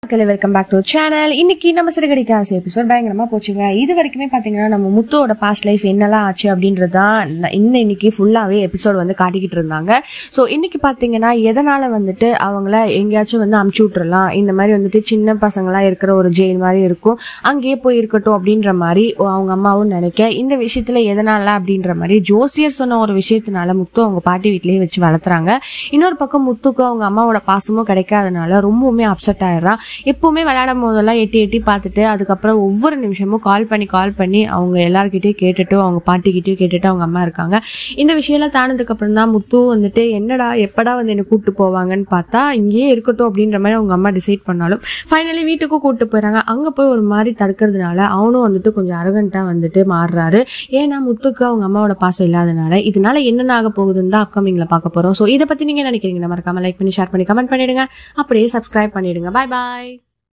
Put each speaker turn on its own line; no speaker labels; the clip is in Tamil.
Welcome back to channel. இன்னைக்கு நம்ம சிறுகடிக்க ஆசை எபிசோட் பயங்கரமா போச்சுங்க. இது வரைக்குமே பாத்தீங்கன்னா நம்ம முத்துவோட பாஸ்ட் லைஃப் என்னெல்லாம் ஆச்சு அப்படின்றதுதான் இன்னைக்கு ஃபுல்லாவே எபிசோட் காட்டிக்கிட்டு இருந்தாங்க. ஸோ இன்னைக்கு பாத்தீங்கன்னா எதனால அவங்கள எங்கேயாச்சும் அமுச்சு விட்டுறலாம், இந்த மாதிரி சின்ன பசங்களா இருக்கிற ஒரு ஜெயில் மாதிரி இருக்கும், அங்கேயே போய் இருக்கட்டும் அப்படின்ற மாதிரி அவங்க அம்மாவும் நினைக்க, இந்த விஷயத்துல எதனால அப்படின்ற மாதிரி ஜோசியர் சொன்ன ஒரு விஷயத்தினால முத்து அவங்க பாட்டி வீட்லயே வச்சு வளர்த்துறாங்க. இன்னொரு பக்கம் முத்துக்கு அவங்க அம்மாவோட பாசமும் கிடைக்காதனால ரொம்பவுமே அப்செட் ஆயிடுறான். எப்பவுமே விளையாடும் போதெல்லாம் எட்டி எட்டி பார்த்துட்டு அதுக்கப்புறம் ஒவ்வொரு நிமிஷமும் கால் பண்ணி அவங்க எல்லார்கிட்டயும் கேட்டுட்டு அவங்க பாட்டிக்கிட்டயும் கேட்டுட்டு அவங்க அம்மா இருக்காங்க. இந்த விஷயம்லாம் தானதுக்கு அப்புறம் தான் முத்து என்னடா எப்படா என்னை கூப்பிட்டு போவாங்கன்னு பார்த்தா இங்கேயே இருக்கட்டும் அப்படின்ற மாதிரி அவங்க அம்மா டிசைட் பண்ணாலும் ஃபைனலி வீட்டுக்கும் கூப்பிட்டு போயிறாங்க. அங்க போய் ஒரு மாதிரி தடுக்கிறதுனால அவனும் கொஞ்சம் அரகண்டா மாறுறாரு. ஏன்னா முத்துக்கு அவங்க அம்மாவோட பாசம் இல்லாதனால. இதனால என்னென்ன ஆக போகுதுன்னு தான் அப்கமிங்ல பார்க்க போறோம். ஸோ இதை பத்தி நீங்க நினைக்கிறீங்க? மறக்காம லைக் பண்ணி ஷேர் பண்ணி கமெண்ட் பண்ணிடுங்க. அப்படியே சப்ஸ்கிரைப் பண்ணிடுங்க. பாய் பாய்.